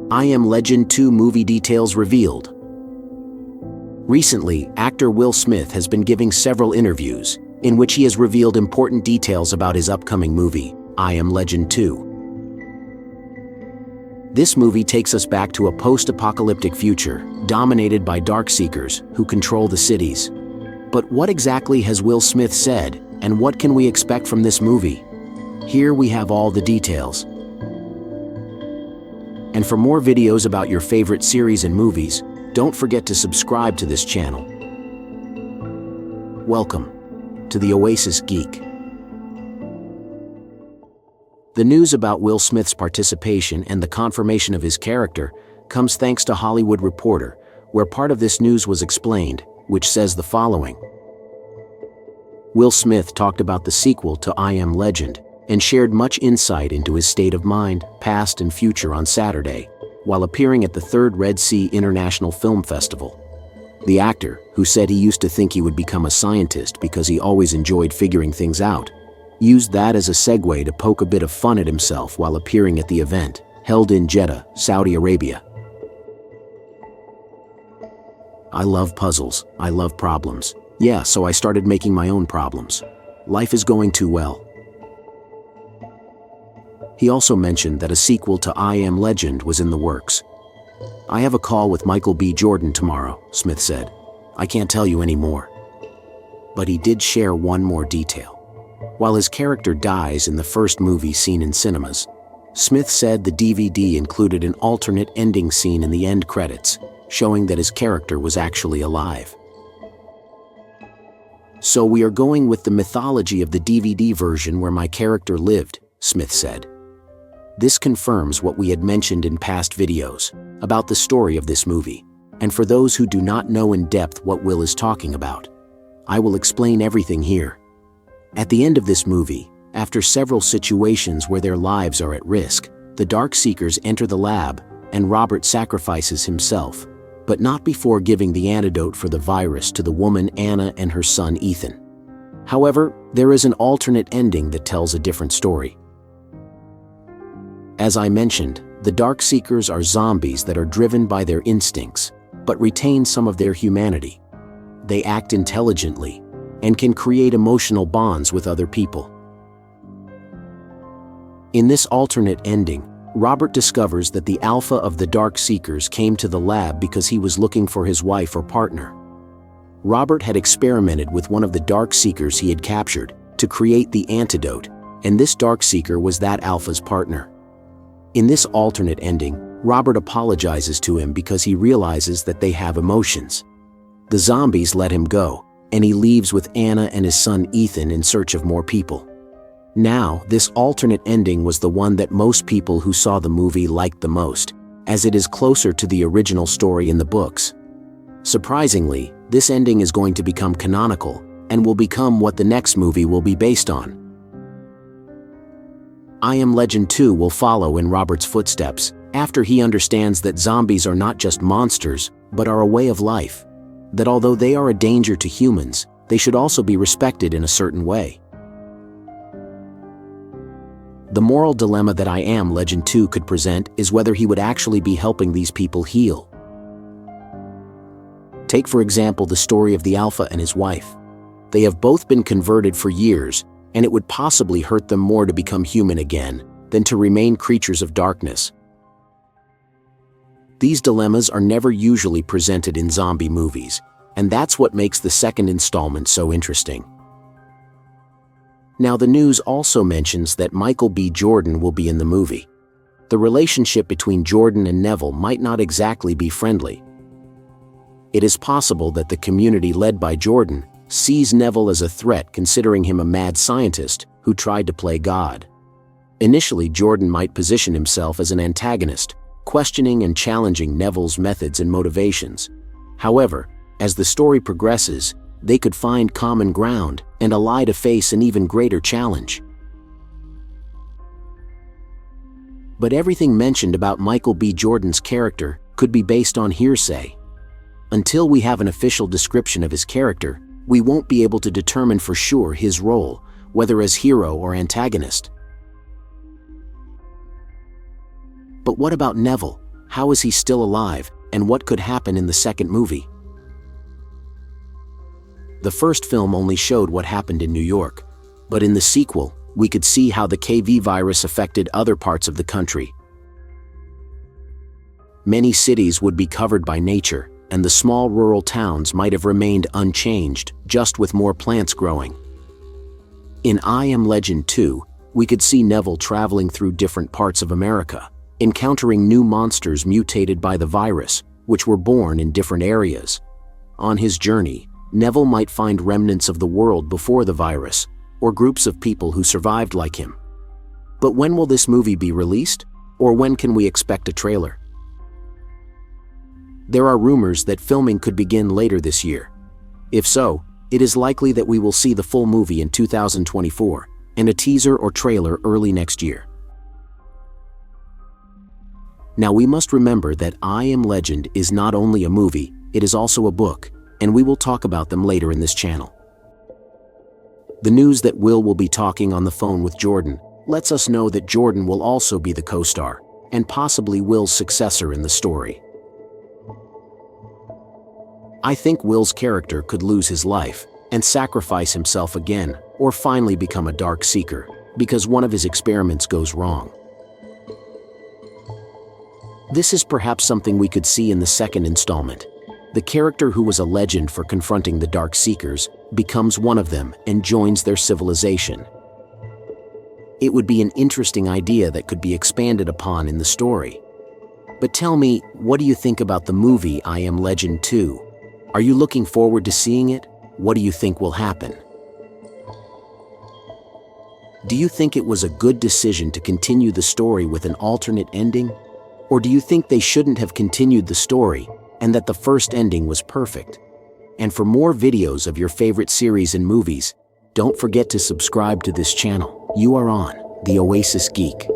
I Am Legend 2 movie details revealed. Recently, actor Will Smith has been giving several interviews, in which he has revealed important details about his upcoming movie, I Am Legend 2. This movie takes us back to a post-apocalyptic future, dominated by Darkseekers, who control the cities. But what exactly has Will Smith said, and what can we expect from this movie? Here we have all the details. And for more videos about your favorite series and movies, don't forget to subscribe to this channel. Welcome to the Oasis Geek. The news about Will Smith's participation and the confirmation of his character comes thanks to Hollywood Reporter, where part of this news was explained, which says the following. Will Smith talked about the sequel to I Am Legend and shared much insight into his state of mind, past and future on Saturday, while appearing at the 3rd Red Sea International Film Festival. The actor, who said he used to think he would become a scientist because he always enjoyed figuring things out, used that as a segue to poke a bit of fun at himself while appearing at the event, held in Jeddah, Saudi Arabia. I love puzzles, I love problems. Yeah, so I started making my own problems. Life is going too well. He also mentioned that a sequel to I Am Legend was in the works. I have a call with Michael B. Jordan tomorrow, Smith said. I can't tell you any more. But he did share one more detail. While his character dies in the first movie seen in cinemas, Smith said the DVD included an alternate ending scene in the end credits, showing that his character was actually alive. So we are going with the mythology of the DVD version where my character lived, Smith said. This confirms what we had mentioned in past videos about the story of this movie, and for those who do not know in depth what Will is talking about, I will explain everything here. At the end of this movie, after several situations where their lives are at risk, the Darkseekers enter the lab, and Robert sacrifices himself, but not before giving the antidote for the virus to the woman Anna and her son Ethan. However, there is an alternate ending that tells a different story. As I mentioned, the Darkseekers are zombies that are driven by their instincts, but retain some of their humanity. They act intelligently, and can create emotional bonds with other people. In this alternate ending, Robert discovers that the alpha of the Darkseekers came to the lab because he was looking for his wife or partner. Robert had experimented with one of the Darkseekers he had captured to create the antidote, and this Darkseeker was that alpha's partner. In this alternate ending, Robert apologizes to him because he realizes that they have emotions. The zombies let him go, and he leaves with Anna and his son Ethan in search of more people. Now, this alternate ending was the one that most people who saw the movie liked the most, as it is closer to the original story in the books. Surprisingly, this ending is going to become canonical, and will become what the next movie will be based on. I Am Legend 2 will follow in Robert's footsteps, after he understands that zombies are not just monsters, but are a way of life. That although they are a danger to humans, they should also be respected in a certain way. The moral dilemma that I Am Legend 2 could present is whether he would actually be helping these people heal. Take for example the story of the Alpha and his wife. They have both been converted for years, and it would possibly hurt them more to become human again than to remain creatures of darkness. These dilemmas are never usually presented in zombie movies, and that's what makes the second installment so interesting. Now, the news also mentions that Michael B. Jordan will be in the movie. The relationship between Jordan and Neville might not exactly be friendly. It is possible that the community led by Jordan sees Neville as a threat, considering him a mad scientist who tried to play God. Initially, Jordan might position himself as an antagonist, questioning and challenging Neville's methods and motivations. However, as the story progresses, they could find common ground and ally to face an even greater challenge. But everything mentioned about Michael B. Jordan's character could be based on hearsay. Until we have an official description of his character, we won't be able to determine for sure his role, whether as hero or antagonist. But what about Neville? How is he still alive, and what could happen in the second movie? The first film only showed what happened in New York, but in the sequel, we could see how the KV virus affected other parts of the country. Many cities would be covered by nature, and the small rural towns might have remained unchanged, just with more plants growing. In I Am Legend 2, we could see Neville traveling through different parts of America, encountering new monsters mutated by the virus, which were born in different areas. On his journey, Neville might find remnants of the world before the virus, or groups of people who survived like him. But when will this movie be released? Or when can we expect a trailer? There are rumors that filming could begin later this year. If so, it is likely that we will see the full movie in 2024, and a teaser or trailer early next year. Now we must remember that I Am Legend is not only a movie, it is also a book, and we will talk about them later in this channel. The news that Will be talking on the phone with Jordan lets us know that Jordan will also be the co-star, and possibly Will's successor in the story. I think Will's character could lose his life and sacrifice himself again, or finally become a dark seeker, because one of his experiments goes wrong. This is perhaps something we could see in the second installment. The character who was a legend for confronting the Dark Seekers becomes one of them and joins their civilization. It would be an interesting idea that could be expanded upon in the story. But tell me, what do you think about the movie I Am Legend 2? Are you looking forward to seeing it? What do you think will happen? Do you think it was a good decision to continue the story with an alternate ending? Or do you think they shouldn't have continued the story, and that the first ending was perfect? And for more videos of your favorite series and movies, don't forget to subscribe to this channel. You are on The Oasis Geek.